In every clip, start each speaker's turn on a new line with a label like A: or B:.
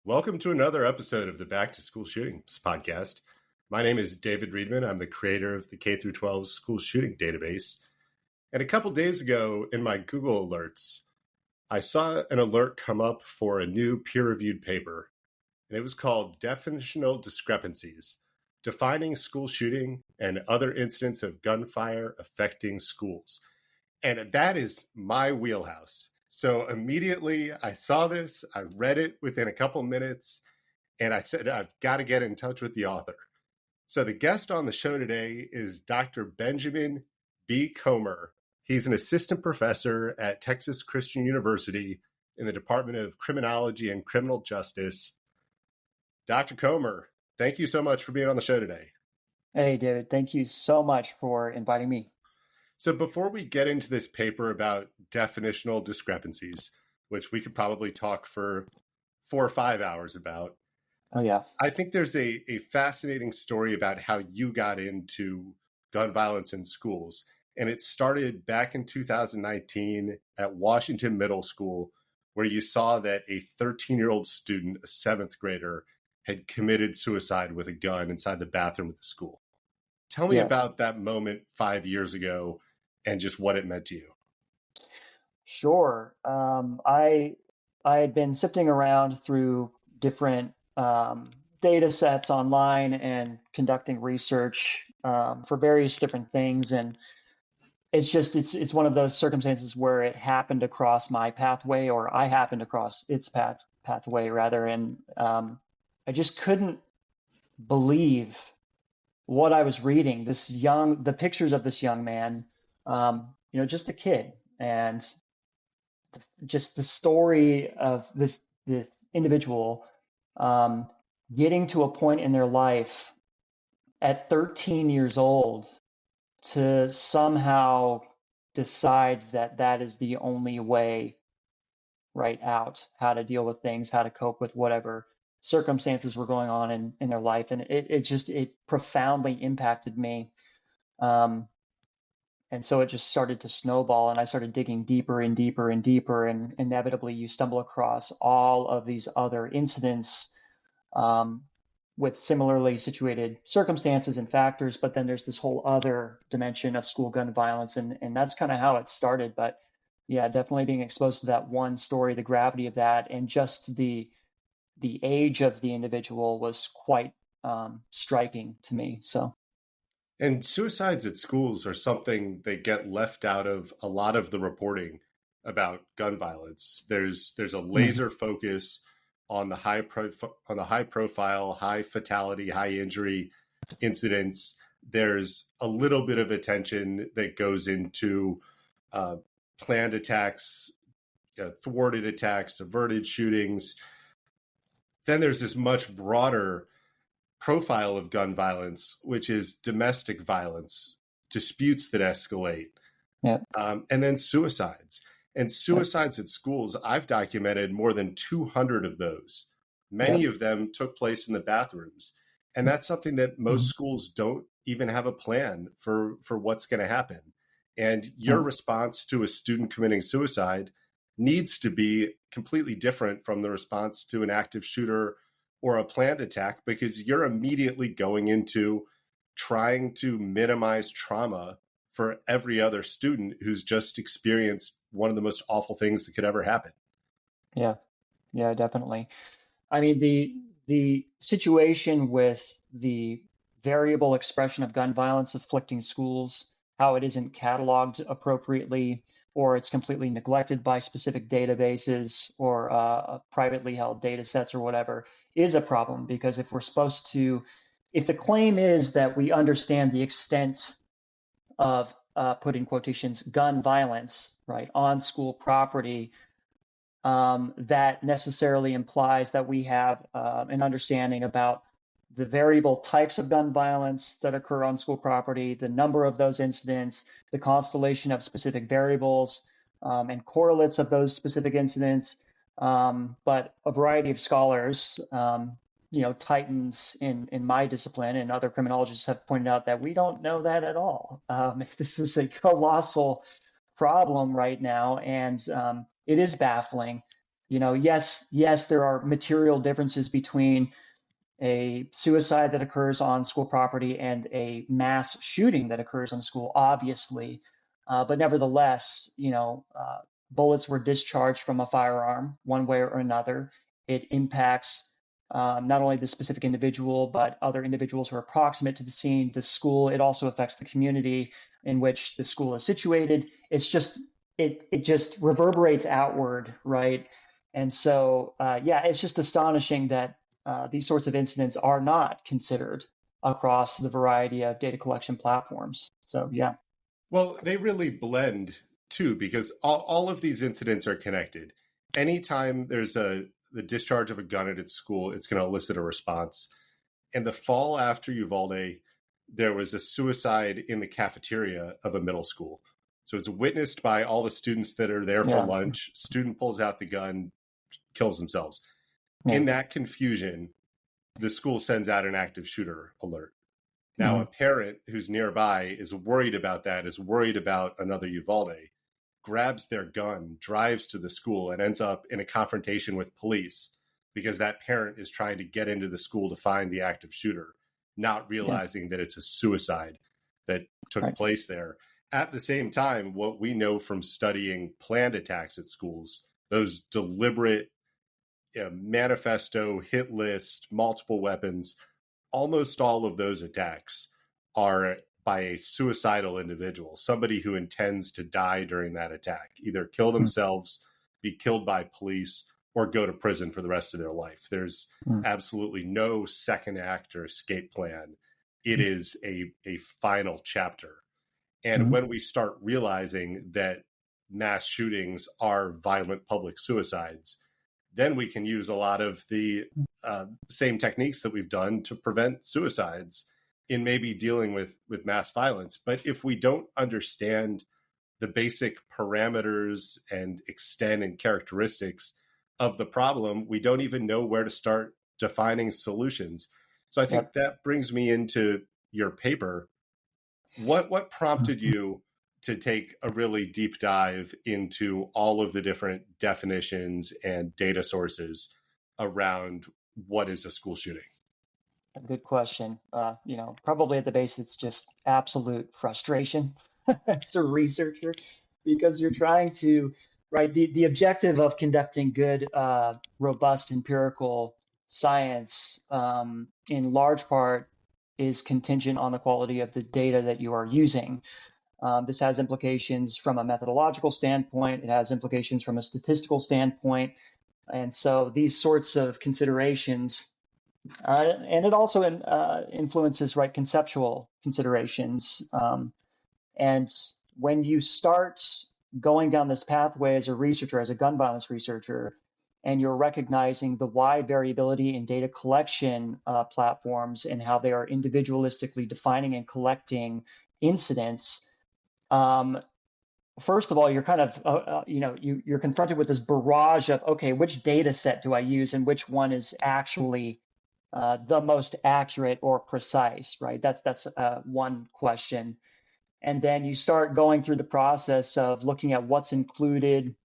A: Welcome to another episode of the Back to School Shootings podcast. My name is David Reedman. I'm the creator of the K-12 school shooting database. And a couple days ago in my Google alerts, I saw an alert come up for a new peer-reviewed paper, and it was called Definitional Discrepancies, Defining School Shooting and Other Incidents of Gunfire Affecting Schools. And that is my wheelhouse. So immediately I saw this, I read it within a couple minutes, and I said, I've got to get in touch with the author. So the guest on the show today is Dr. Benjamin B. Comer. He's an assistant professor at Texas Christian University in the Department of Criminology and Criminal Justice. Dr. Comer, thank you so much for being on the show today.
B: Hey, David, thank you so much for inviting me.
A: So before we get into this paper about definitional discrepancies, which we could probably talk for 4 or 5 hours about, I think there's a fascinating story about how you got into gun violence in schools. And it started back in 2019 at Washington Middle School, where you saw that a 13-year-old student, a 7th grader, had committed suicide with a gun inside the bathroom of the school. Tell me about that moment 5 years ago and just what it meant to you.
B: Sure. I had been sifting around through different data sets online and conducting research for various different things. And it's one of those circumstances where it happened across my pathway, or I happened across its pathway rather. And I just couldn't believe what I was reading. The pictures of this young man, just a kid, and just the story of this individual getting to a point in their life at 13 years old to somehow decide that is the only way right out, how to deal with things, how to cope with whatever circumstances were going on in their life. And it profoundly impacted me. And so it just started to snowball, and I started digging deeper and deeper and deeper. And inevitably you stumble across all of these other incidents with similarly situated circumstances and factors. But then there's this whole other dimension of school gun violence. And that's kind of how it started. But yeah, definitely being exposed to that one story, the gravity of that, and just the age of the individual was quite striking to me.
A: And suicides at schools are something that get left out of a lot of the reporting about gun violence. There's a laser focus on the high profile, high fatality, high injury incidents. There's a little bit of attention that goes into planned attacks, thwarted attacks, averted shootings. Then there's this much broader profile of gun violence, which is domestic violence, disputes that escalate, and then suicides. And suicides at schools, I've documented more than 200 of those. Many of them took place in the bathrooms. And that's something that most schools don't even have a plan for what's going to happen. And your response to a student committing suicide needs to be completely different from the response to an active shooter or a planned attack, because you're immediately going into trying to minimize trauma for every other student who's just experienced one of the most awful things that could ever happen.
B: Yeah, definitely. I mean, the situation with the variable expression of gun violence afflicting schools, how it isn't cataloged appropriately, or it's completely neglected by specific databases or privately held data sets or whatever, is a problem. Because if the claim is that we understand the extent of, put in quotations, gun violence, right, on school property, that necessarily implies that we have an understanding about the variable types of gun violence that occur on school property, the number of those incidents, the constellation of specific variables, and correlates of those specific incidents. But a variety of scholars, titans in my discipline and other criminologists have pointed out that we don't know that at all. This is a colossal problem right now, and it is baffling yes, there are material differences between a suicide that occurs on school property and a mass shooting that occurs on school, obviously. But nevertheless, bullets were discharged from a firearm one way or another. It impacts not only the specific individual, but other individuals who are proximate to the scene, the school. It also affects the community in which the school is situated. It just reverberates outward, right? And so, yeah, it's just astonishing that these sorts of incidents are not considered across the variety of data collection platforms. So, yeah.
A: Well, they really blend too, because all of these incidents are connected. Anytime there's the discharge of a gun at its school, it's going to elicit a response. And the fall after Uvalde, there was a suicide in the cafeteria of a middle school. So it's witnessed by all the students that are there for
B: Yeah.
A: lunch. Student pulls out the gun, kills themselves.
B: Yeah.
A: In that confusion, the school sends out an active shooter alert. Now,
B: Mhm.
A: a parent who's nearby is worried about that, is worried about another Uvalde, grabs their gun, drives to the school, and ends up in a confrontation with police because that parent is trying to get into the school to find the active shooter, not
B: Yeah.
A: realizing that it's a suicide that took
B: Right.
A: place there. At the same time, what we know from studying planned attacks at schools, those deliberate manifesto, hit list, multiple weapons, almost all of those attacks are by a suicidal individual, somebody who intends to die during that attack, either kill
B: Mm.
A: themselves, be killed by police, or go to prison for the rest of their life. There's
B: Mm.
A: absolutely no second act or escape plan. It
B: Mm.
A: is a final chapter. And
B: Mhm.
A: when we start realizing that mass shootings are violent public suicides, then we can use a lot of the same techniques that we've done to prevent suicides in maybe dealing with mass violence. But if we don't understand the basic parameters and extent and characteristics of the problem, we don't even know where to start defining solutions. So I think
B: Yep.
A: that brings me into your paper. What prompted
B: Mhm.
A: you to take a really deep dive into all of the different definitions and data sources around what is a school shooting?
B: Good question. Probably at the base, it's just absolute frustration as a researcher because you're trying to, right? The objective of conducting good, robust empirical science, in large part, is contingent on the quality of the data that you are using. This has implications from a methodological standpoint, it has implications from a statistical standpoint. And so these sorts of considerations and it also influences right conceptual considerations. And when you start going down this pathway as a researcher, as a gun violence researcher, and you're recognizing the wide variability in data collection platforms and how they are individualistically defining and collecting incidents, um, first of all, you're kind of, you're confronted with this barrage of, okay, which data set do I use and which one is actually the most accurate or precise, right? That's one question. And then you start going through the process of looking at what's included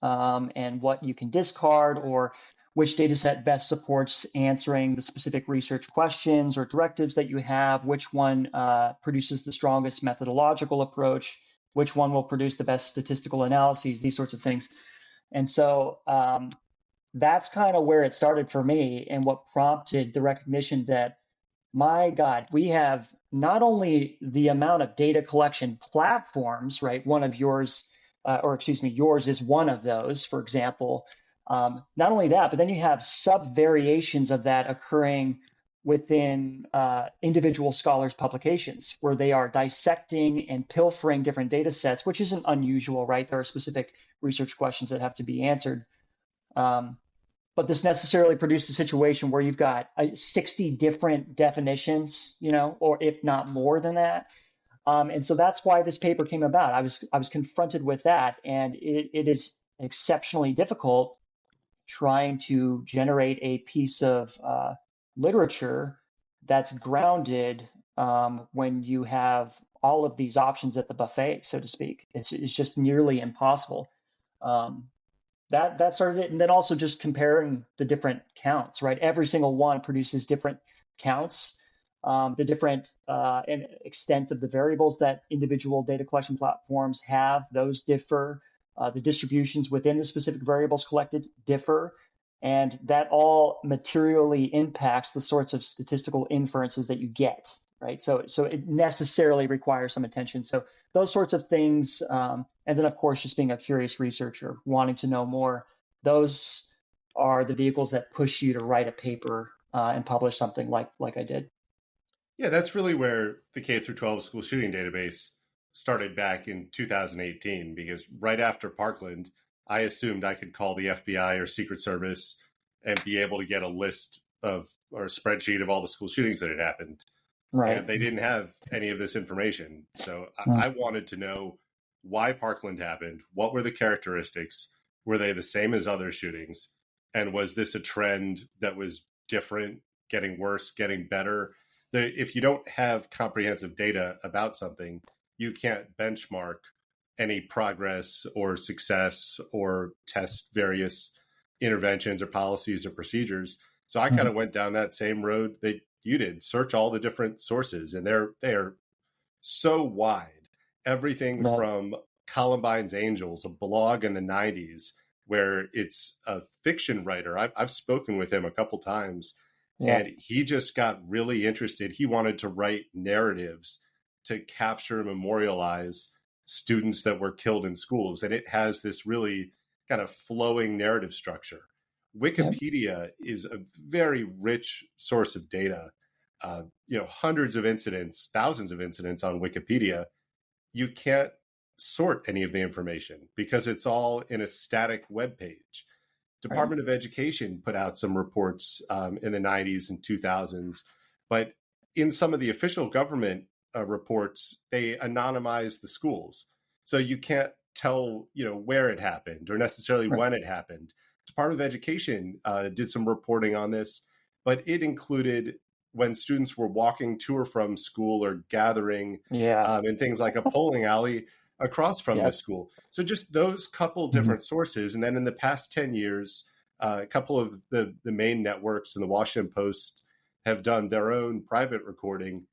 B: and what you can discard, or which data set best supports answering the specific research questions or directives that you have, which one produces the strongest methodological approach, which one will produce the best statistical analyses, these sorts of things. And so that's kind of where it started for me and what prompted the recognition that, my God, we have not only the amount of data collection platforms, right? One of yours, or excuse me, yours is one of those, for example. Not only that, but then you have sub variations of that occurring within individual scholars' publications, where they are dissecting and pilfering different data sets, which isn't unusual, right? There are specific research questions that have to be answered. Um, but this necessarily produced a situation where you've got 60 different definitions, or if not more than that. And so that's why this paper came about. I was confronted with that, and it is exceptionally difficult trying to generate a piece of literature that's grounded when you have all of these options at the buffet, so to speak. It's just nearly impossible. Um, that started it. And then also just comparing the different counts, right? Every single one produces different counts. The different and extent of the variables that individual data collection platforms have, those differ. The distributions within the specific variables collected differ. And that all materially impacts the sorts of statistical inferences that you get, right? So it necessarily requires some attention. So those sorts of things, and then of course just being a curious researcher, wanting to know more. Those are the vehicles that push you to write a paper and publish something like I did.
A: Yeah, that's really where the K through 12 school shooting database started back in 2018, because right after Parkland, I assumed I could call the FBI or Secret Service and be able to get a list of or a spreadsheet of all the school shootings that had happened.
B: Right.
A: And they didn't have any of this information. So
B: Mm.
A: I wanted to know why Parkland happened. What were the characteristics? Were they the same as other shootings? And was this a trend that was different, getting worse, getting better? If you don't have comprehensive data about something, you can't benchmark any progress or success or test various interventions or policies or procedures. So I kind
B: Mm.
A: of went down that same road that you did. Search all the different sources, and they're so wide. Everything
B: Yep.
A: from Columbine's Angels, a blog in the '90s, where it's a fiction writer. I've spoken with him a couple times,
B: Yeah.
A: and he just got really interested. He wanted to write narratives to capture and memorialize students that were killed in schools. And it has this really kind of flowing narrative structure.
B: Yep.
A: Wikipedia is a very rich source of data. Hundreds of incidents, thousands of incidents on Wikipedia. You can't sort any of the information because it's all in a static web page.
B: Right.
A: Department of Education put out some reports in the '90s and 2000s, but in some of the official government reports, they anonymize the schools, so you can't tell where it happened or necessarily
B: Right.
A: when it happened. Department of Education did some reporting on this, but it included when students were walking to or from school or gathering
B: Yeah.
A: in things like a bowling alley across from the
B: Yep.
A: school. So just those couple
B: Mhm.
A: different sources. And then in the past 10 years, a couple of the main networks and the Washington Post have done their own private recording.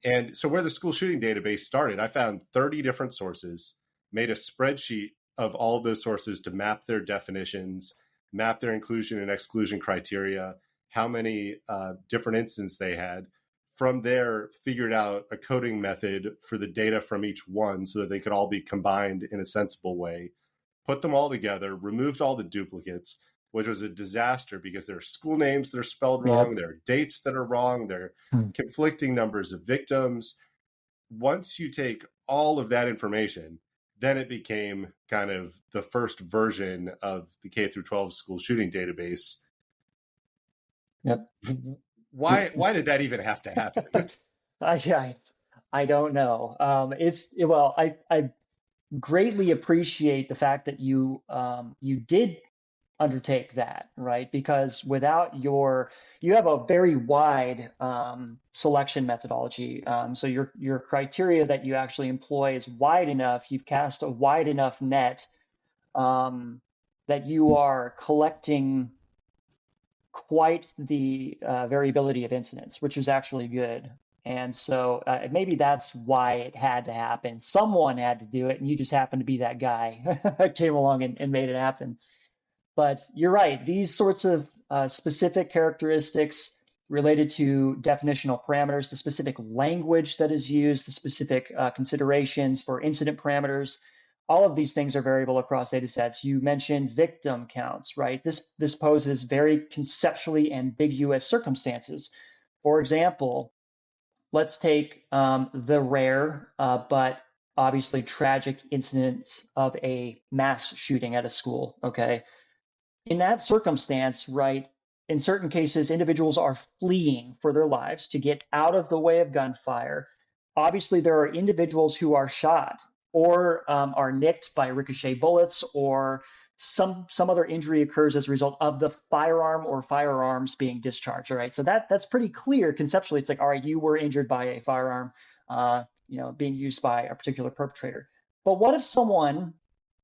A: And so where the school shooting database started, I found 30 different sources, made a spreadsheet of all of those sources to map their definitions, map their inclusion and exclusion criteria, how many different instances they had. From there, figured out a coding method for the data from each one so that they could all be combined in a sensible way, put them all together, removed all the duplicates, which was a disaster because there are school names that are spelled wrong,
B: Yep.
A: there are dates that are wrong, there are
B: Mm.
A: conflicting numbers of victims. Once you take all of that information, then it became kind of the first version of the K through 12 school shooting database.
B: Yep.
A: Why did that even have to happen?
B: I I don't know. Well, I greatly appreciate the fact that you did undertake that, right? Because without you have a very wide selection methodology. So your criteria that you actually employ is wide enough. You've cast a wide enough net um, that you are collecting quite the variability of incidents, which is actually good. And so maybe that's why it had to happen. Someone had to do it, and you just happened to be that guy that came along and made it happen. But you're right. These sorts of specific characteristics related to definitional parameters, the specific language that is used, the specific considerations for incident parameters, all of these things are variable across data sets. You mentioned victim counts, right? This poses very conceptually ambiguous circumstances. For example, let's take the rare but obviously tragic incidents of a mass shooting at a school, okay? In that circumstance, right, in certain cases, individuals are fleeing for their lives to get out of the way of gunfire. Obviously, there are individuals who are shot or are nicked by ricochet bullets, or some other injury occurs as a result of the firearm or firearms being discharged. All right, so that's pretty clear conceptually. It's like, all right, you were injured by a firearm, being used by a particular perpetrator. But what if someone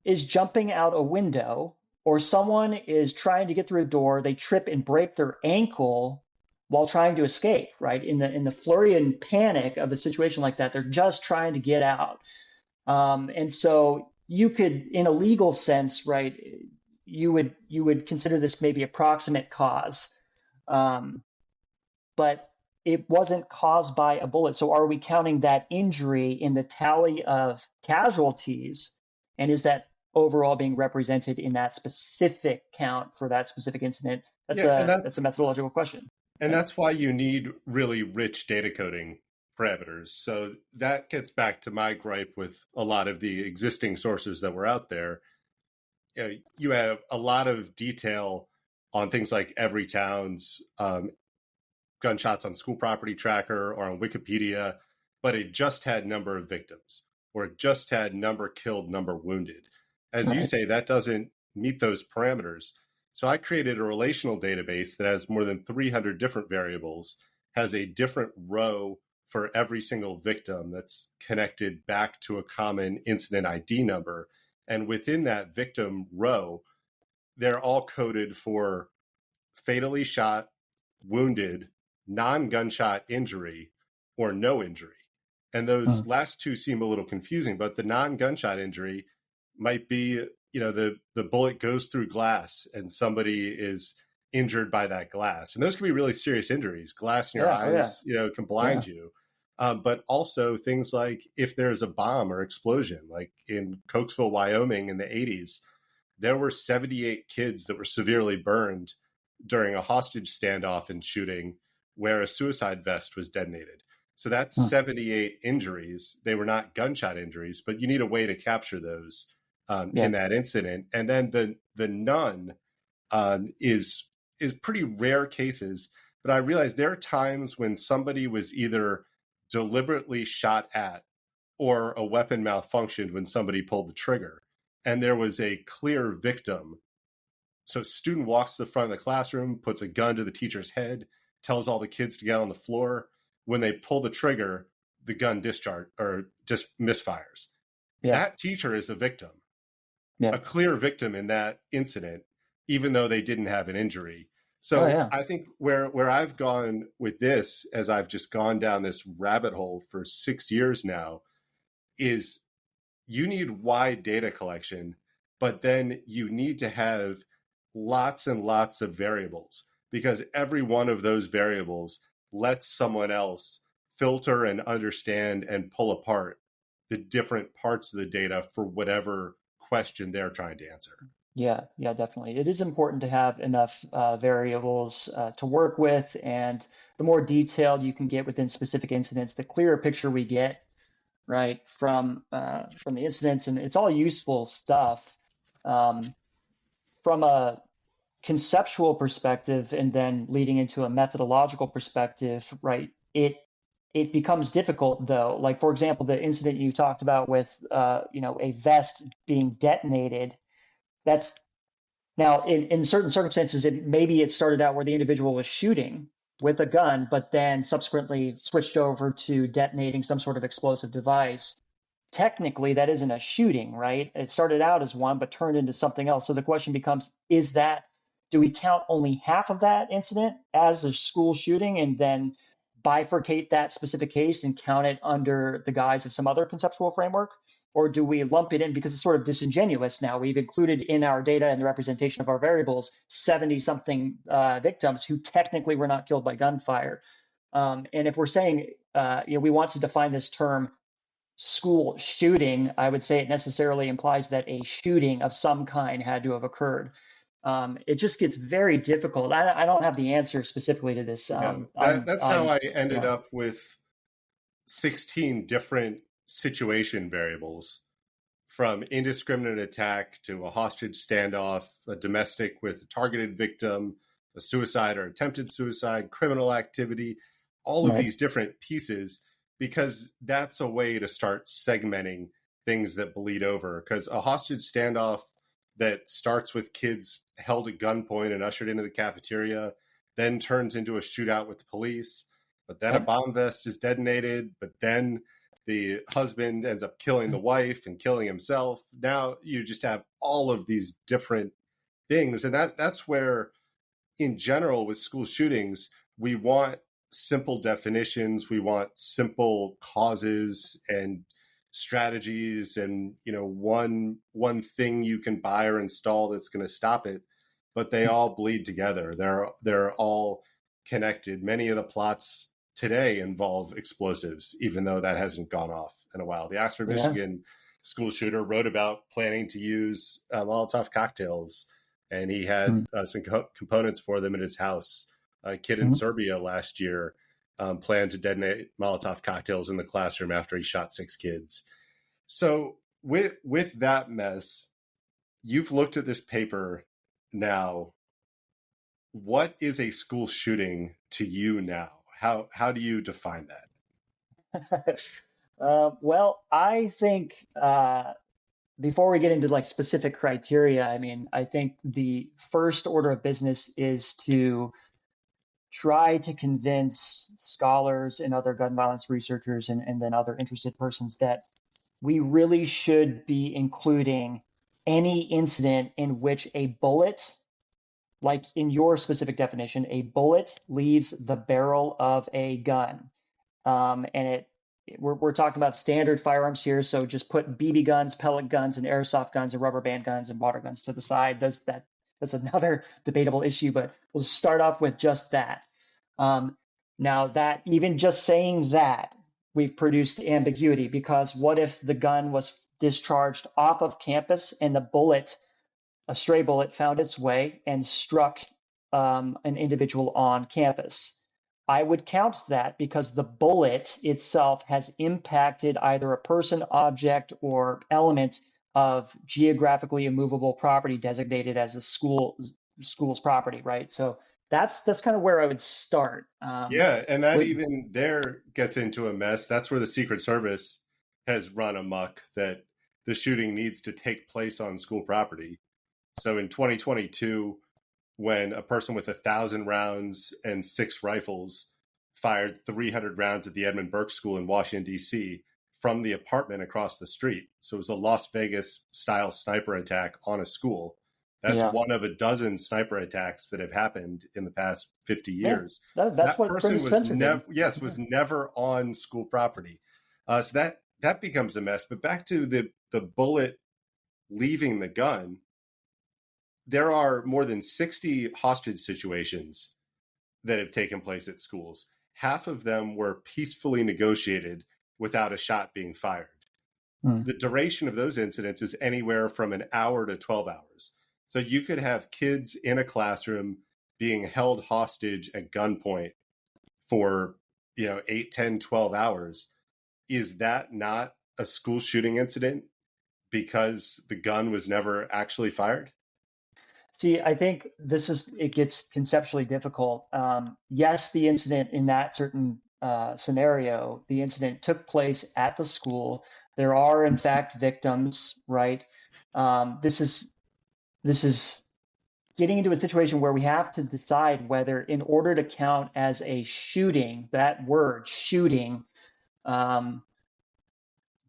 B: is jumping out a window or someone is trying to get through a door, they trip and break their ankle while trying to escape, right? In the flurry and panic of a situation like that, they're just trying to get out. And so you could, in a legal sense, right, you would consider this maybe a proximate cause, um, but it wasn't caused by a bullet. So are we counting that injury in the tally of casualties? And is that overall being represented in that specific count for that specific incident? That's
A: Yeah,
B: a methodological question.
A: and
B: Right?
A: that's why you need really rich data coding parameters. So that gets back to my gripe with a lot of the existing sources that were out there. You have a lot of detail on things like Everytown's gunshots on school property tracker or on Wikipedia, but it just had number of victims or it just had number killed, number wounded. As you
B: Right.
A: say, that doesn't meet those parameters. So I created a relational database that has more than 300 different variables, has a different row for every single victim that's connected back to a common incident ID number. And within that victim row, they're all coded for fatally shot, wounded, non gunshot injury, or no injury. And those
B: Hmm.
A: last two seem a little confusing, but the non gunshot injury might be, the bullet goes through glass and somebody is injured by that glass. And those can be really serious injuries. Glass in your
B: Yeah. Oh, yeah.
A: eyes, can
B: Yeah.
A: blind you. But also things like if there's a bomb or explosion, like in Cokesville, Wyoming in the 80s, there were 78 kids that were severely burned during a hostage standoff and shooting where a suicide vest was detonated. So that's
B: Hmm.
A: 78 injuries. They were not gunshot injuries, but you need a way to capture those in
B: Yeah.
A: that incident. And then the none is pretty rare cases. But I realized there are times when somebody was either deliberately shot at or a weapon malfunctioned when somebody pulled the trigger. And there was a clear victim. So a student walks to the front of the classroom, puts a gun to the teacher's head, tells all the kids to get on the floor. When they pull the trigger, the gun discharge or just misfires.
B: Yeah.
A: That teacher is a victim,
B: Yeah.
A: a clear victim in that incident, even though they didn't have an injury.
B: Oh,
A: So
B: yeah.
A: I think where I've gone with this, as I've just gone down this rabbit hole for 6 years now, is you need wide data collection, but then you need to have lots and lots of variables because every one of those variables lets someone else filter and understand and pull apart the different parts of the data for whatever question they're trying to answer.
B: Yeah, yeah, definitely. It is important to have enough variables to work with, and the more detailed you can get within specific incidents, the clearer picture we get, right, from the incidents, and it's all useful stuff. Um, from a conceptual perspective, and then leading into a methodological perspective, right? It becomes difficult though. Like for example, the incident you talked about with a vest being detonated. That's now, in certain circumstances, maybe it started out where the individual was shooting with a gun, but then subsequently switched over to detonating some sort of explosive device. Technically, that isn't a shooting, right? It started out as one, but turned into something else. So the question becomes, do we count only half of that incident as a school shooting and then bifurcate that specific case and count it under the guise of some other conceptual framework? Or do we lump it in because it's sort of disingenuous now? We've included in our data and the representation of our variables 70 something victims who technically were not killed by gunfire. And if we're saying we want to define this term school shooting, I would say it necessarily implies that a shooting of some kind had to have occurred. It just gets very difficult. I don't have the answer specifically to this.
A: No,
B: I'm,
A: that's how
B: I'm,
A: I
B: you
A: ended
B: know,
A: up with 16 different situation variables from indiscriminate attack to a hostage standoff, a domestic with a targeted victim, a suicide or attempted suicide, criminal activity, all of
B: right.
A: these different pieces, because that's a way to start segmenting things that bleed over. Because a hostage standoff that starts with kids held at gunpoint and ushered into the cafeteria, then turns into a shootout with the police, but then a
B: Yep.
A: bomb vest is detonated, but then the husband ends up killing the wife and killing himself. Now you just have all of these different things. And that's where, in general, with school shootings, we want simple definitions, we want simple causes and strategies, and one thing you can buy or install that's going to stop it. But they all bleed together. They're all connected. Many of the plots today involve explosives, even though that hasn't gone off in a while. The Oxford,
B: Yeah.
A: Michigan school shooter wrote about planning to use Molotov cocktails, and he had some components for them in his house. A kid in Serbia last year planned to detonate Molotov cocktails in the classroom after he shot 6 kids. So with that mess, you've looked at this paper now. What is a school shooting to you now? How do you define that?
B: Well, I think before we get into like specific criteria, I mean, I think the first order of business is to try to convince scholars and other gun violence researchers and then other interested persons that we really should be including any incident in which a bullet, like in your specific definition, a bullet leaves the barrel of a gun. And we're talking about standard firearms here, so just put BB guns, pellet guns, and airsoft guns, and rubber band guns, and water guns to the side. That's another debatable issue, but we'll start off with just that. Now, that even just saying that, we've produced ambiguity, because what if the gun was discharged off of campus and the bullet, a stray bullet, found its way and struck an individual on campus? I would count that because the bullet itself has impacted either a person, object, or element of geographically immovable property designated as a school's property, right? So that's kind of where I would start.
A: Yeah, and that
B: With,
A: even there gets into a mess. That's where the Secret Service has run amok, that the shooting needs to take place on school property. So in 2022, when a person with 1,000 rounds and 6 rifles fired 300 rounds at the Edmund Burke School in Washington, D.C., from the apartment across the street. So it was a Las Vegas style sniper attack on a school. That's
B: yeah,
A: one of a dozen sniper attacks that have happened in the past 50
B: yeah,
A: years.
B: that's
A: That
B: what Bernie
A: person was
B: Spencer did.
A: never, yes, was never on school property. So that becomes a mess. But back to the bullet leaving the gun, there are more than 60 hostage situations that have taken place at schools. Half of them were peacefully negotiated without a shot being fired.
B: Mm.
A: The duration of those incidents is anywhere from an hour to 12 hours. So you could have kids in a classroom being held hostage at gunpoint for 8, 10, 12 hours. Is that not a school shooting incident because the gun was never actually fired?
B: See, I think it gets conceptually difficult. Yes, the incident in that certain scenario, the incident took place at the school. There are, in fact, victims, right? This is getting into a situation where we have to decide whether, in order to count as a shooting, that word shooting, um,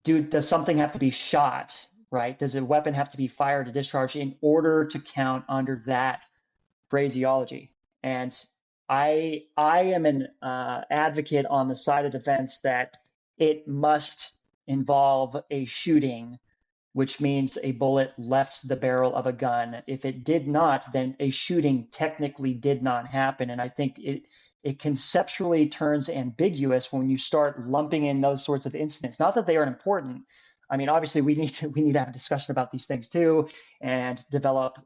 B: does something have to be shot, right? Does a weapon have to be fired or discharged in order to count under that phraseology? And I am an advocate on the side of defense that it must involve a shooting, which means a bullet left the barrel of a gun. If it did not, then a shooting technically did not happen. And I think it conceptually turns ambiguous when you start lumping in those sorts of incidents. Not that they aren't important. I mean, obviously, we need to have a discussion about these things too, and develop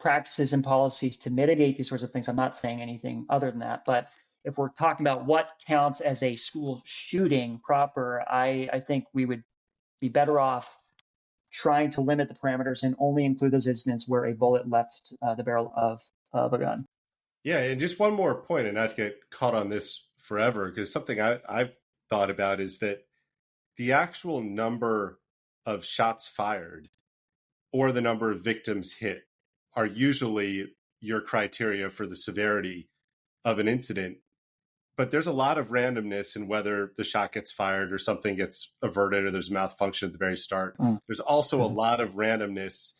B: practices and policies to mitigate these sorts of things. I'm not saying anything other than that, but if we're talking about what counts as a school shooting proper, I think we would be better off trying to limit the parameters and only include those incidents where a bullet left the barrel of a gun.
A: Yeah, and just one more point, and not to get caught on this forever, because something I've thought about is that the actual number of shots fired or the number of victims hit are usually your criteria for the severity of an incident. But there's a lot of randomness in whether the shot gets fired or something gets averted or there's malfunction at the very start.
B: Mm.
A: There's also a lot of randomness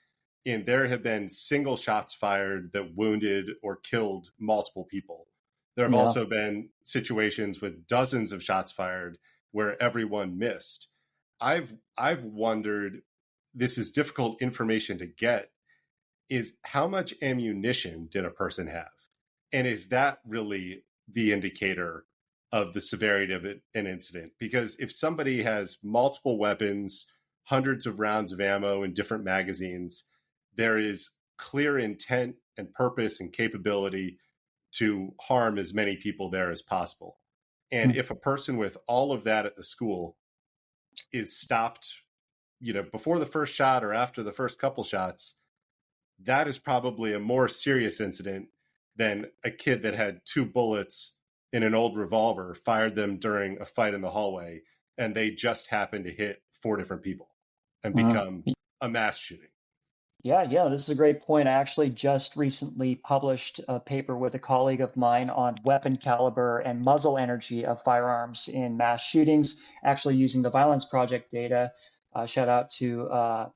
A: and there have been single shots fired that wounded or killed multiple people. There have
B: Yeah.
A: also been situations with dozens of shots fired where everyone missed. I've wondered, this is difficult information to get, is how much ammunition did a person have? And is that really the indicator of the severity of an incident? Because if somebody has multiple weapons, hundreds of rounds of ammo in different magazines, there is clear intent and purpose and capability to harm as many people there as possible. And
B: Hmm.
A: if a person with all of that at the school is stopped, before the first shot or after the first couple shots, that is probably a more serious incident than a kid that had two bullets in an old revolver, fired them during a fight in the hallway, and they just happened to hit four different people and
B: Mhm.
A: become a mass shooting.
B: Yeah, this is a great point. I actually just recently published a paper with a colleague of mine on weapon caliber and muzzle energy of firearms in mass shootings, actually using the Violence Project data. Shout out to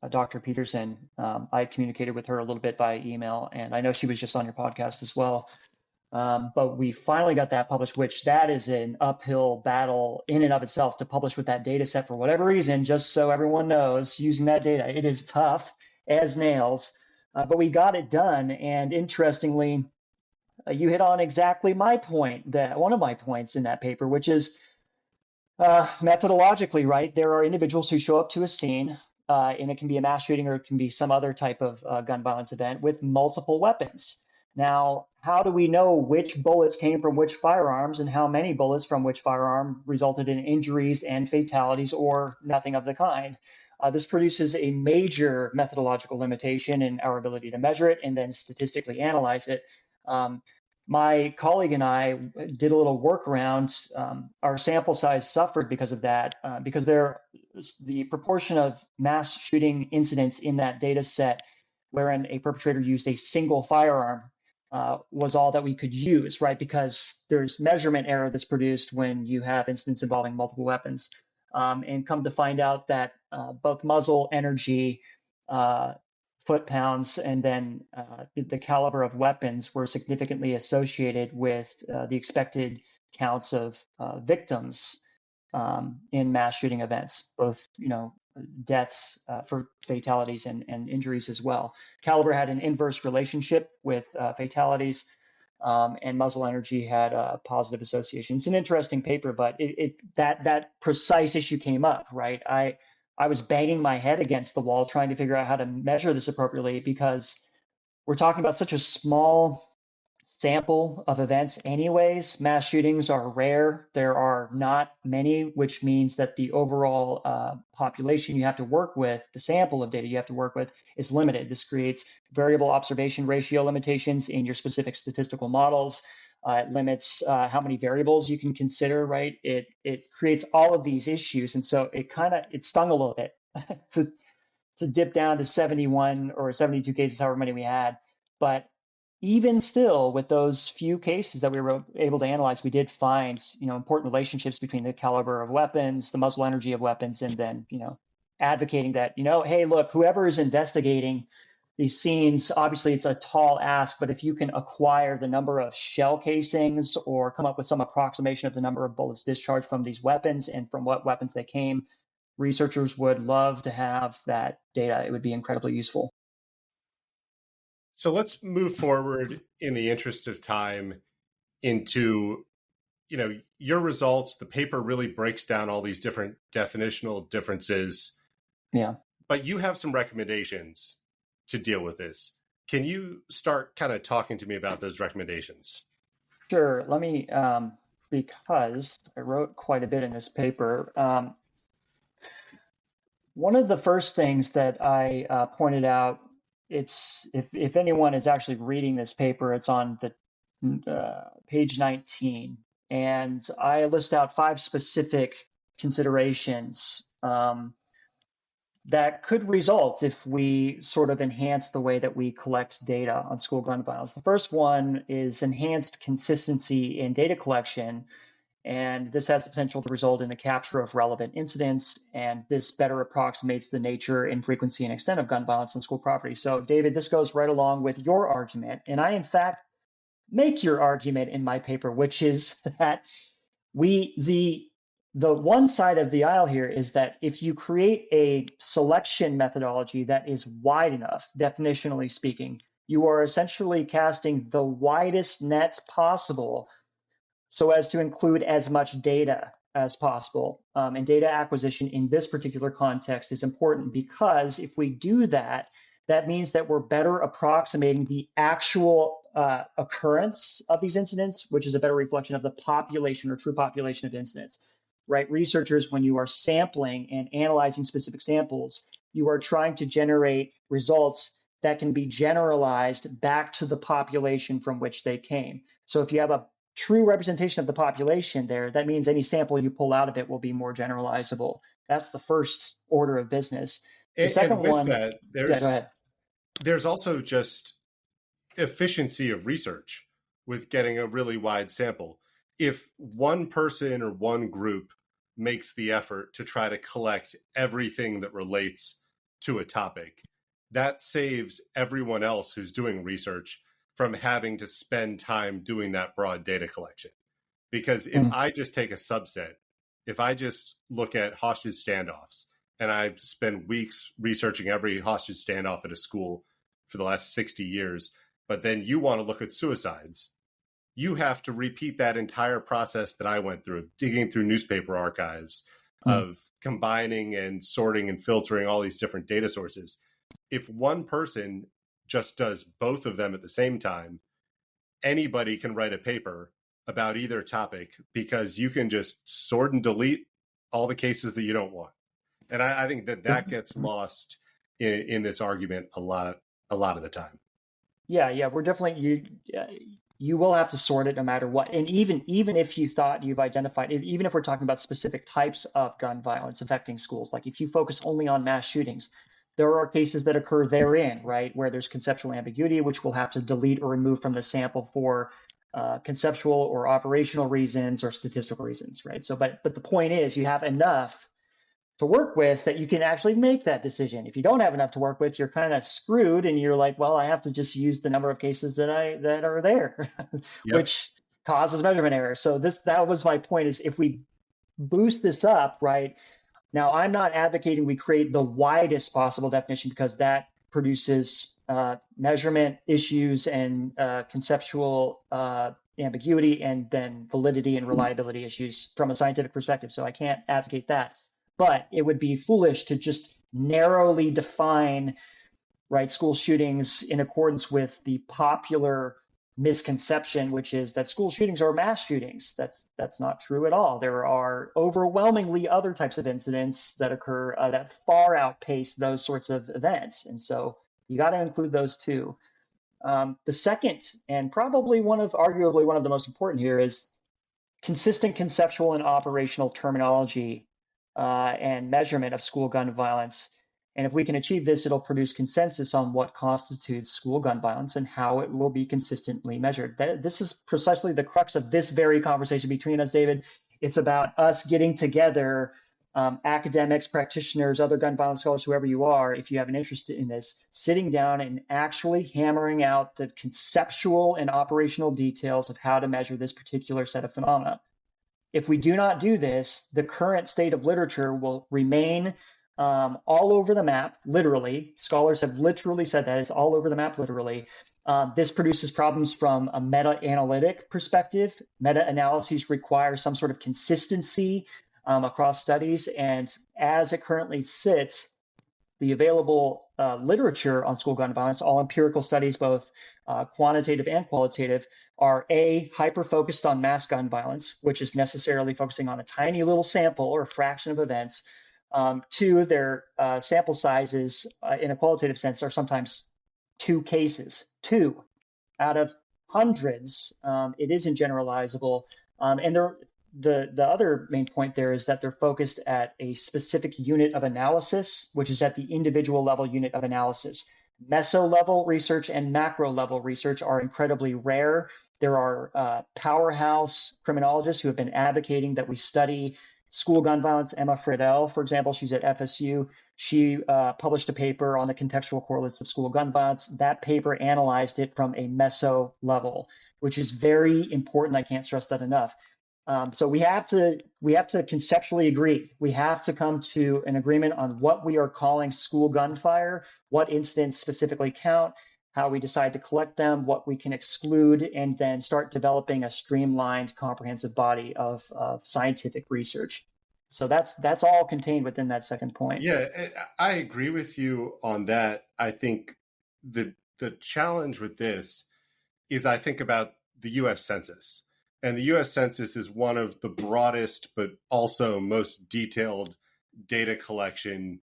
B: Dr. Peterson. I had communicated with her a little bit by email, and I know she was just on your podcast as well. But we finally got that published, which that is an uphill battle in and of itself to publish with that data set for whatever reason, just so everyone knows, using that data. It is tough as nails, but we got it done. And interestingly, you hit on exactly my point, that one of my points in that paper, which is methodologically, right? There are individuals who show up to a scene, and it can be a mass shooting or it can be some other type of gun violence event with multiple weapons. Now, how do we know which bullets came from which firearms and how many bullets from which firearm resulted in injuries and fatalities or nothing of the kind? This produces a major methodological limitation in our ability to measure it and then statistically analyze it. Um, my colleague and I did a little workaround. Our sample size suffered because of that, because the proportion of mass shooting incidents in that data set wherein a perpetrator used a single firearm was all that we could use, right? Because there's measurement error that's produced when you have incidents involving multiple weapons. And come to find out that both muzzle energy, uh, foot pounds, and then the caliber of weapons were significantly associated with the expected counts of victims in mass shooting events, both deaths for fatalities and injuries as well. Caliber had an inverse relationship with fatalities, and muzzle energy had a positive association. It's an interesting paper, but that precise issue came up, right? I was banging my head against the wall trying to figure out how to measure this appropriately because we're talking about such a small sample of events anyways. Mass shootings are rare. There are not many, which means that the overall population you have to work with, the sample of data you have to work with, is limited. This creates variable observation ratio limitations in your specific statistical models. It limits how many variables you can consider, right? It creates all of these issues. And so it stung a little bit to dip down to 71 or 72 cases, however many we had. But even still, with those few cases that we were able to analyze, we did find, important relationships between the caliber of weapons, the muzzle energy of weapons, and then, advocating that, hey, look, whoever is investigating these scenes, obviously it's a tall ask, but if you can acquire the number of shell casings or come up with some approximation of the number of bullets discharged from these weapons and from what weapons they came, researchers would love to have that data. It would be incredibly useful.
A: So let's move forward in the interest of time into, your results. The paper really breaks down all these different definitional differences.
B: Yeah.
A: But you have some recommendations to deal with this. Can you start kind of talking to me about those recommendations?
B: Sure. Let me, because I wrote quite a bit in this paper. One of the first things that I pointed out, it's if anyone is actually reading this paper, it's on the page 19, and I list out 5 specific considerations that could result if we sort of enhance the way that we collect data on school gun violence. The first one is enhanced consistency in data collection And this has the potential to result in the capture of relevant incidents, and this better approximates the nature and frequency and extent of gun violence on school property. So, David, this goes right along with your argument. And I, in fact, make your argument in my paper, which is that the one side of the aisle here is that if you create a selection methodology that is wide enough, definitionally speaking, you are essentially casting the widest net possible so as to include as much data as possible. And data acquisition in this particular context is important because if we do that, that means that we're better approximating the actual occurrence of these incidents, which is a better reflection of the population or true population of incidents, right? Researchers, when you are sampling and analyzing specific samples, you are trying to generate results that can be generalized back to the population from which they came. So if you have a true representation of the population there, that means any sample you pull out of it will be more generalizable. That's the first order of business. The second
A: with
B: one,
A: that,
B: yeah, go ahead.
A: There's also just efficiency of research with getting a really wide sample. If one person or one group makes the effort to try to collect everything that relates to a topic, that saves everyone else who's doing research from having to spend time doing that broad data collection. Because if I just take a subset, if I just look at hostage standoffs and I spend weeks researching every hostage standoff at a school for the last 60 years, but then you want to look at suicides, you have to repeat that entire process that I went through, of digging through newspaper archives, of combining and sorting and filtering all these different data sources. If one person just does both of them at the same time, anybody can write a paper about either topic because you can just sort and delete all the cases that you don't want. And I think that gets lost in this argument a lot of the time.
B: Yeah, we're definitely you will have to sort it no matter what. And even if you thought you've identified, even if we're talking about specific types of gun violence affecting schools, like if you focus only on mass shootings, there are cases that occur therein, right, where there's conceptual ambiguity, which we'll have to delete or remove from the sample for conceptual or operational reasons or statistical reasons, right? So, but the point is, you have enough to work with that you can actually make that decision. If you don't have enough to work with, you're kind of screwed, and you're like, well, I have to just use the number of cases that are there, which causes measurement error. So that was my point: is if we boost this up, right? Now, I'm not advocating we create the widest possible definition because that produces measurement issues and conceptual ambiguity and then validity and reliability issues from a scientific perspective. So I can't advocate that. But it would be foolish to just narrowly define, right, school shootings in accordance with the popular misconception, which is that school shootings are mass shootings. That's not true at all. There are overwhelmingly other types of incidents that occur that far outpace those sorts of events. And so you got to include those too. The second, and probably arguably one of the most important here, is consistent conceptual and operational terminology and measurement of school gun violence. And if we can achieve this, it'll produce consensus on what constitutes school gun violence and how it will be consistently measured. This is precisely the crux of this very conversation between us, David. It's about us getting together, academics, practitioners, other gun violence scholars, whoever you are, if you have an interest in this, sitting down and actually hammering out the conceptual and operational details of how to measure this particular set of phenomena. If we do not do this, the current state of literature will remain all over the map, literally. Scholars have literally said that. It's all over the map, literally. This produces problems from a meta-analytic perspective. Meta-analyses require some sort of consistency across studies. And as it currently sits, the available literature on school gun violence, all empirical studies, both quantitative and qualitative, are hyper-focused on mass gun violence, which is necessarily focusing on a tiny little sample or a fraction of events. Two, their sample sizes in a qualitative sense are sometimes 2 cases, 2 out of hundreds. It isn't generalizable. And the other main point there is that they're focused at a specific unit of analysis, which is at the individual level unit of analysis. Meso level research and macro level research are incredibly rare. There are powerhouse criminologists who have been advocating that we study school gun violence. Emma Friedel, for example, she's at FSU. She published a paper on the contextual correlates of school gun violence. That paper analyzed it from a meso level, which is very important. I can't stress that enough. So we have to conceptually agree. We have to come to an agreement on what we are calling school gunfire, what incidents specifically count, how we decide to collect them, what we can exclude, and then start developing a streamlined, comprehensive body of scientific research. So that's all contained within that second point.
A: Yeah, I agree with you on that. I think the challenge with this is I think about the U.S. Census. And the U.S. Census is one of the broadest, but also most detailed data collection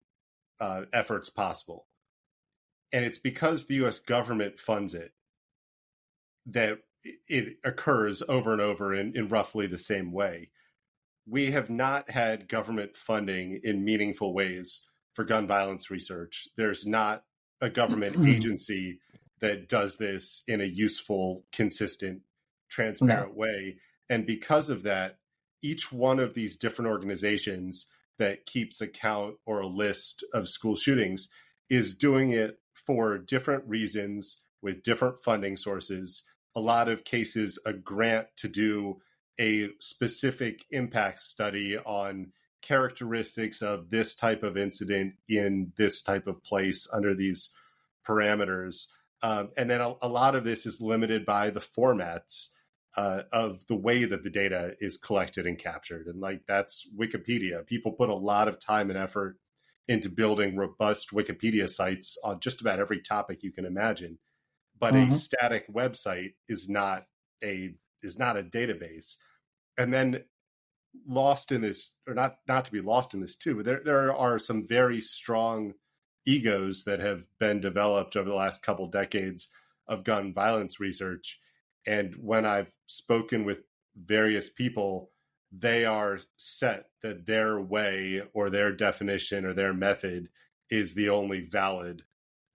A: efforts possible. And it's because the U.S. government funds it that it occurs over and over in roughly the same way. We have not had government funding in meaningful ways for gun violence research. There's not a government agency that does this in a useful, consistent, transparent way. And because of that, each one of these different organizations that keeps account or a list of school shootings is doing it for different reasons with different funding sources. A lot of cases, a grant to do a specific impact study on characteristics of this type of incident in this type of place under these parameters. And then a lot of this is limited by the formats of the way that the data is collected and captured. And like, that's Wikipedia. People put a lot of time and effort into building robust Wikipedia sites on just about every topic you can imagine. But a static website is not a database. And then lost in this, or not to be lost in this too, but there are some very strong egos that have been developed over the last couple decades of gun violence research. And when I've spoken with various people, they are set that their way or their definition or their method is the only valid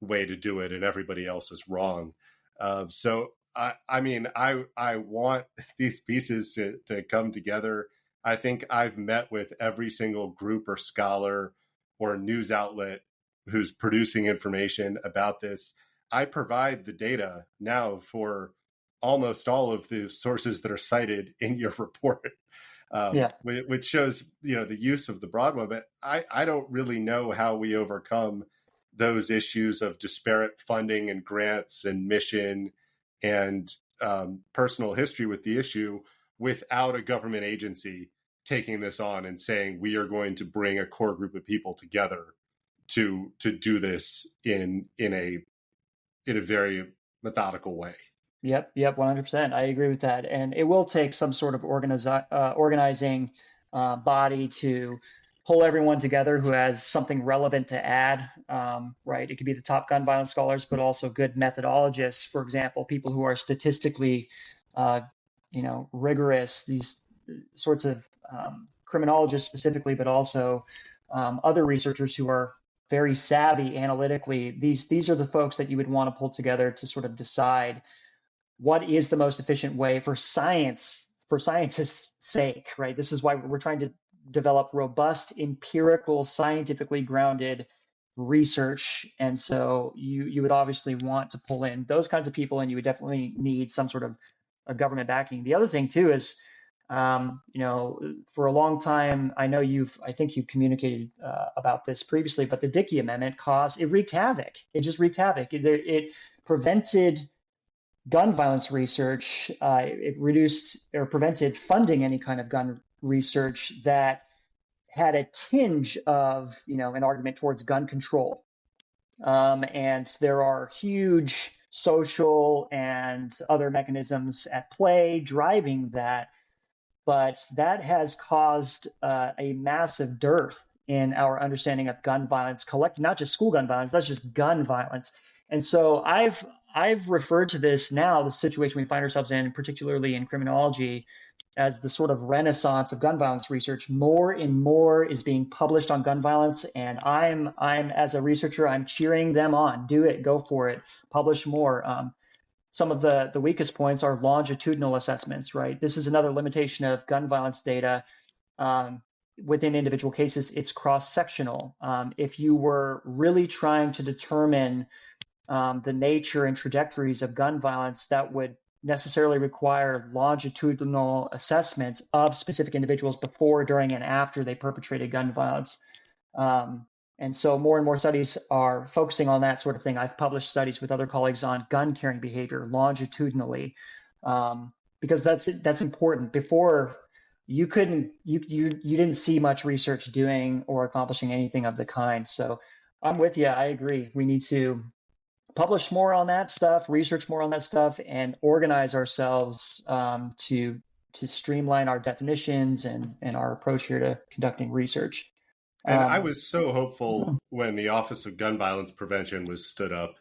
A: way to do it, and everybody else is wrong. So I mean, I want these pieces to come together. I think I've met with every single group or scholar or news outlet who's producing information about this. I provide the data now for almost all of the sources that are cited in your report, which shows, the use of the broad one. But I don't really know how we overcome those issues of disparate funding and grants and mission and personal history with the issue without a government agency taking this on and saying, we are going to bring a core group of people together to do this in a very methodical way.
B: Yep, 100%. I agree with that. And it will take some sort of organizing body to pull everyone together who has something relevant to add, right? It could be the top gun violence scholars, but also good methodologists, for example, people who are statistically, rigorous, these sorts of criminologists specifically, but also other researchers who are very savvy analytically. These are the folks that you would want to pull together to sort of decide what is the most efficient way for science's sake, right? This is why we're trying to develop robust, empirical, scientifically grounded research. And so you would obviously want to pull in those kinds of people, and you would definitely need some sort of a government backing. The other thing too is, for a long time, I think you communicated about this previously, but the Dickey Amendment wreaked havoc. It just wreaked havoc. It prevented gun violence research. It reduced or prevented funding any kind of gun research that had a tinge of, an argument towards gun control. And there are huge social and other mechanisms at play driving that. But that has caused a massive dearth in our understanding of gun violence, not just school gun violence, that's just gun violence. And so I've referred to this now, the situation we find ourselves in, particularly in criminology, as the sort of renaissance of gun violence research. More and more is being published on gun violence, and I'm as a researcher, I'm cheering them on. Do it, go for it, publish more. some of the weakest points are longitudinal assessments, right? This is another limitation of gun violence data. Um, Within individual cases, it's cross-sectional. If you were really trying to determine the nature and trajectories of gun violence, that would necessarily require longitudinal assessments of specific individuals before, during, and after they perpetrated gun violence. Um, and so more and more studies are focusing on that sort of thing. I've published studies with other colleagues on gun carrying behavior longitudinally, because that's important. Before, you didn't see much research doing or accomplishing anything of the kind. So I'm with you. I agree. We need to publish more on that stuff, research more on that stuff, and organize ourselves to streamline our definitions and our approach here to conducting research.
A: And I
B: Um,
A: was so hopeful when the Office of Gun Violence Prevention was stood up.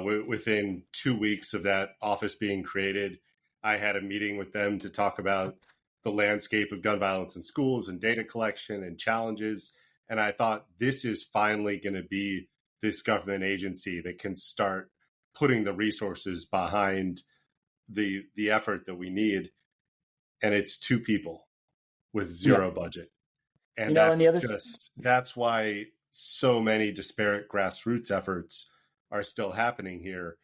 A: Within 2 weeks of that office being created, I had a meeting with them to talk about the landscape of gun violence in schools and data collection and challenges. And I thought this is finally going to be this government agency that can start putting the resources behind the effort that we need. And it's two people with
B: yeah,
A: zero budget.
B: you
A: And
B: know, and the other,
A: that's why so many disparate grassroots efforts are still happening here,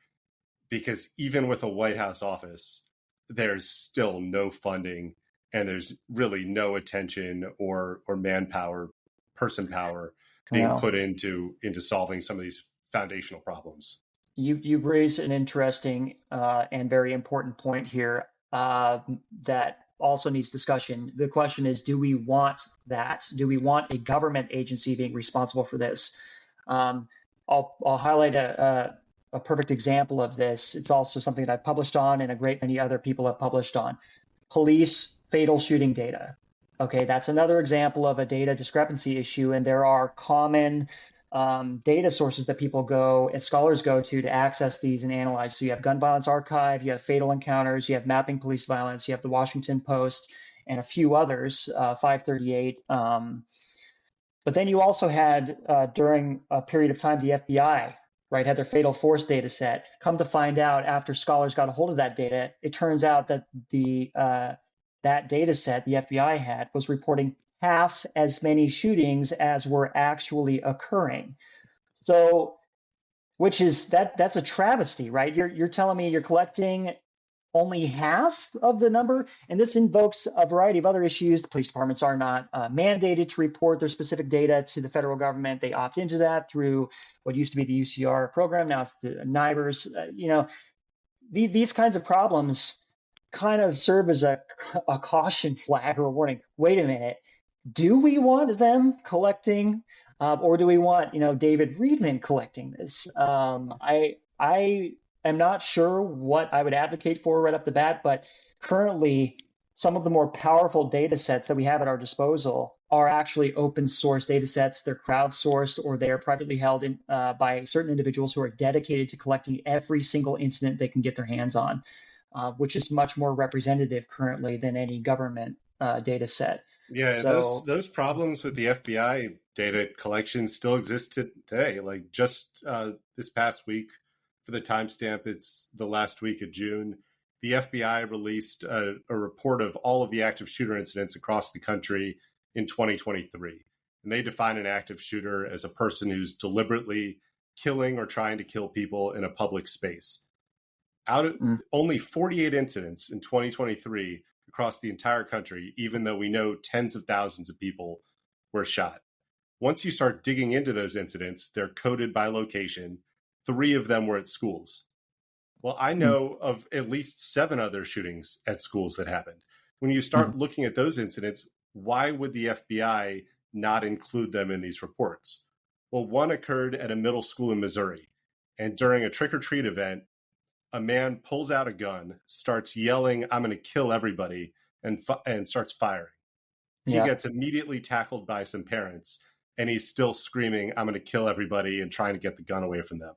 A: because even with a White House office, there's still no funding and there's really no attention or manpower, person power
B: you
A: being
B: know,
A: put into solving some of these foundational problems.
B: you've raised an interesting and very important point here that also needs discussion. The question is, do we want that? Do we want a government agency being responsible for this? I'll highlight a perfect example of this. It's also something that I've published on, and a great many other people have published on. Police fatal shooting data. Okay, that's another example of a data discrepancy issue, and there are common data sources that people go and scholars go to access these and analyze. So you have Gun Violence Archive, you have Fatal Encounters, you have Mapping Police Violence, you have the Washington Post, and a few others, 538. But then you also had, during a period of time, the FBI, right, had their fatal force data set. Come to find out, after scholars got a hold of that data, it turns out that that data set the FBI had was reporting half as many shootings as were actually occurring. So, which is that's a travesty, right? You're telling me you're collecting only half of the number, and this invokes a variety of other issues. The police departments are not mandated to report their specific data to the federal government. They opt into that through what used to be the UCR program. Now it's the NIBRS. These kinds of problems kind of serve as a caution flag or a warning. Wait a minute. Do we want them collecting, or do we want, David Reedman collecting this? I am not sure what I would advocate for right off the bat, but currently some of the more powerful data sets that we have at our disposal are actually open source data sets. They're crowdsourced, or they are privately held by certain individuals who are dedicated to collecting every single incident they can get their hands on, which is much more representative currently than any government data set.
A: Yeah,
B: So,
A: those problems with the FBI data collection still exist today. Like just this past week, for the timestamp, it's the last week of June. The FBI released a report of all of the active shooter incidents across the country in 2023. And they define an active shooter as a person who's deliberately killing or trying to kill people in a public space. Out of only 48 incidents in 2023 across the entire country, even though we know tens of thousands of people were shot. Once you start digging into those incidents, they're coded by location. 3 of them were at schools. Well, I know of at least 7 other shootings at schools that happened. When you start looking at those incidents, why would the FBI not include them in these reports? Well, one occurred at a middle school in Missouri, and during a trick-or-treat event, a man pulls out a gun, starts yelling, "I'm going to kill everybody," and starts firing. He gets immediately tackled by some parents, and he's still screaming, "I'm going to kill everybody," and trying to get the gun away from them.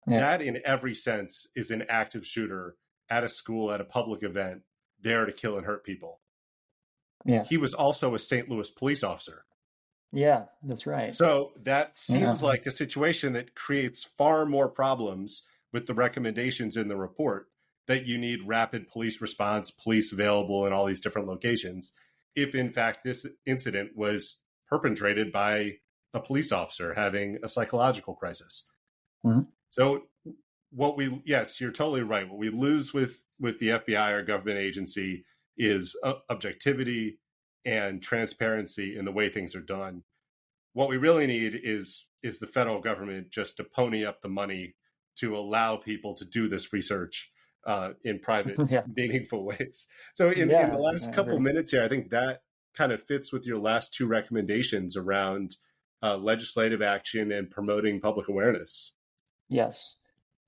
A: That, in every sense, is an active shooter at a school, at a public event, there to kill and hurt people. He was also a St. Louis police officer.
B: Yeah, that's right.
A: So that seems like a situation that creates far more problems with the recommendations in the report that you need rapid police response, police available in all these different locations, if in fact this incident was perpetrated by a police officer having a psychological crisis.
B: Mm-hmm.
A: So yes, you're totally right. What we lose with the FBI or government agency is objectivity and transparency in the way things are done. What we really need is the federal government just to pony up the money to allow people to do this research in private,
B: Yeah.
A: meaningful ways. So in the last couple minutes here, I think that kind of fits with your last two recommendations around legislative action and promoting public awareness.
B: Yes.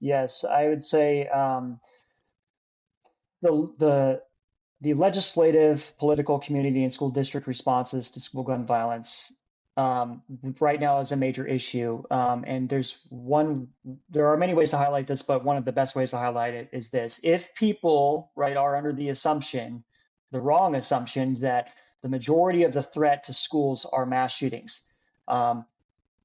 B: Yes. I would say the legislative, political, community, and school district responses to school gun violence right now is a major issue. And there are many ways to highlight this, but one of the best ways to highlight it is this. If people, right, are under the wrong assumption that the majority of the threat to schools are mass shootings,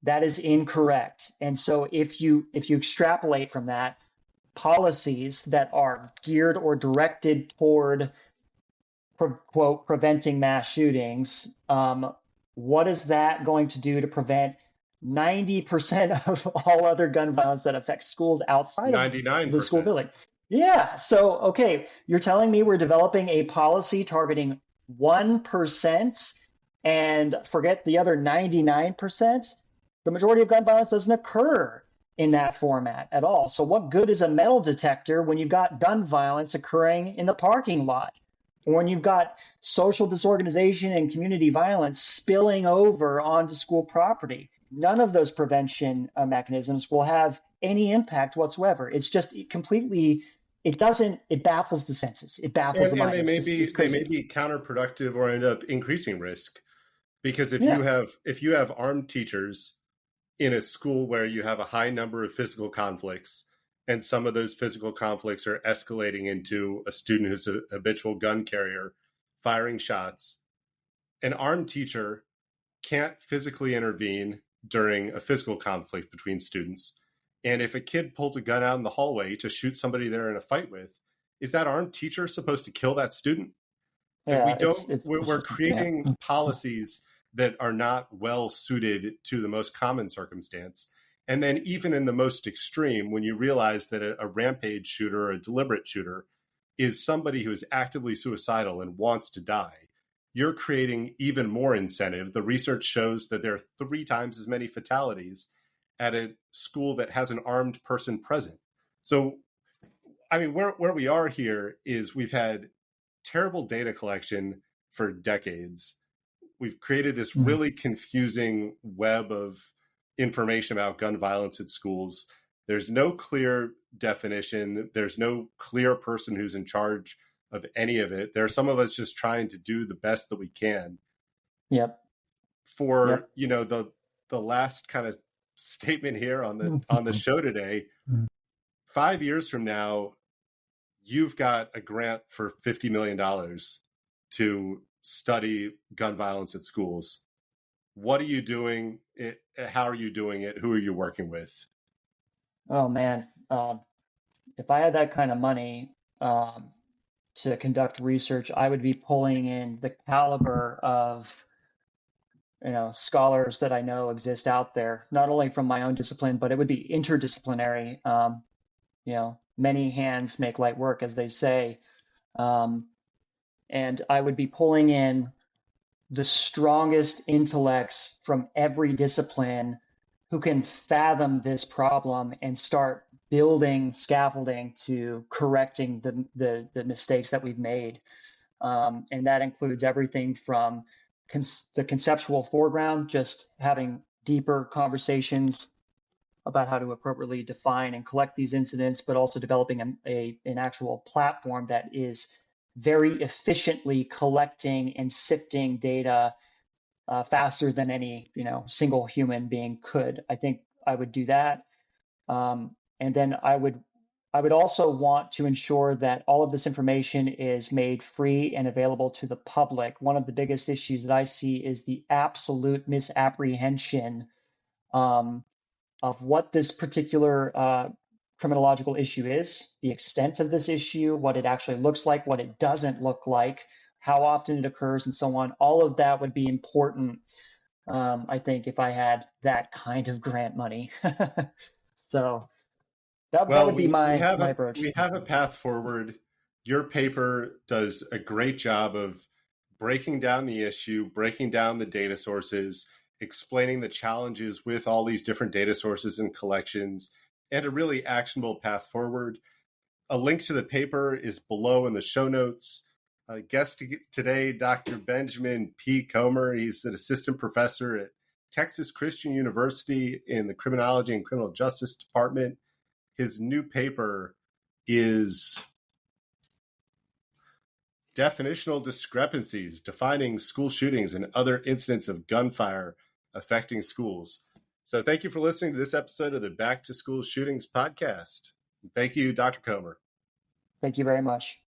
B: that is incorrect. And so if you extrapolate from that, policies that are geared or directed toward quote preventing mass shootings, what is that going to do to prevent 90% of all other gun violence that affects schools outside of the school building? Yeah. So, okay, you're telling me we're developing a policy targeting 1% and forget the other 99%? The majority of gun violence doesn't occur in that format at all. So what good is a metal detector when you've got gun violence occurring in the parking lot? Or when you've got social disorganization and community violence spilling over onto school property? None of those prevention mechanisms will have any impact whatsoever. It's just completely, it baffles the senses. It baffles the mind.
A: And they may be counterproductive or end up increasing risk. Because if you have armed teachers in a school where you have a high number of physical conflicts, and some of those physical conflicts are escalating into a student who's a habitual gun carrier firing shots, an armed teacher can't physically intervene during a physical conflict between students. And if a kid pulls a gun out in the hallway to shoot somebody they're in a fight with, is that armed teacher supposed to kill that student?
B: Yeah,
A: we're creating policies that are not well suited to the most common circumstance. And then even in the most extreme, when you realize that a rampage shooter or a deliberate shooter is somebody who is actively suicidal and wants to die, you're creating even more incentive. The research shows that there are 3 times as many fatalities at a school that has an armed person present. So, I mean, where we are here is we've had terrible data collection for decades. We've created this really confusing web of information about gun violence at schools. There's no clear definition. There's no clear person who's in charge of any of it. There are some of us just trying to do the best that we can.
B: Yep.
A: For, the last kind of statement here on the show today, 5 years from now, you've got a grant for $50 million to study gun violence at schools. What are you doing? How are you doing it? Who are you working with?
B: Oh man, if I had that kind of money to conduct research, I would be pulling in the caliber of scholars that I know exist out there, not only from my own discipline, but it would be interdisciplinary. Many hands make light work, as they say. And I would be pulling in the strongest intellects from every discipline who can fathom this problem and start building scaffolding to correcting the mistakes that we've made. And that includes everything from the conceptual foreground, just having deeper conversations about how to appropriately define and collect these incidents, but also developing an actual platform that is very efficiently collecting and sifting data faster than any single human being could. I think I would do that, and then I would also want to ensure that all of this information is made free and available to the public. One of the biggest issues that I see is the absolute misapprehension of what this particular criminological issue is, the extent of this issue, what it actually looks like, what it doesn't look like, how often it occurs, and so on. All of that would be important, I think, if I had that kind of grant money. So that
A: Well,
B: would be
A: we
B: my
A: have
B: my
A: a
B: approach.
A: we have a path forward. Your paper does a great job of breaking down the issue, breaking down the data sources, explaining the challenges with all these different data sources and collections, and a really actionable path forward. A link to the paper is below in the show notes. Guest today, Dr. Benjamin P. Comer. He's an assistant professor at Texas Christian University in the Criminology and Criminal Justice Department. His new paper is Definitional Discrepancies, Defining School Shootings and Other Incidents of Gunfire Affecting Schools. So thank you for listening to this episode of the Back to School Shootings podcast. Thank you, Dr. Comer.
B: Thank you very much.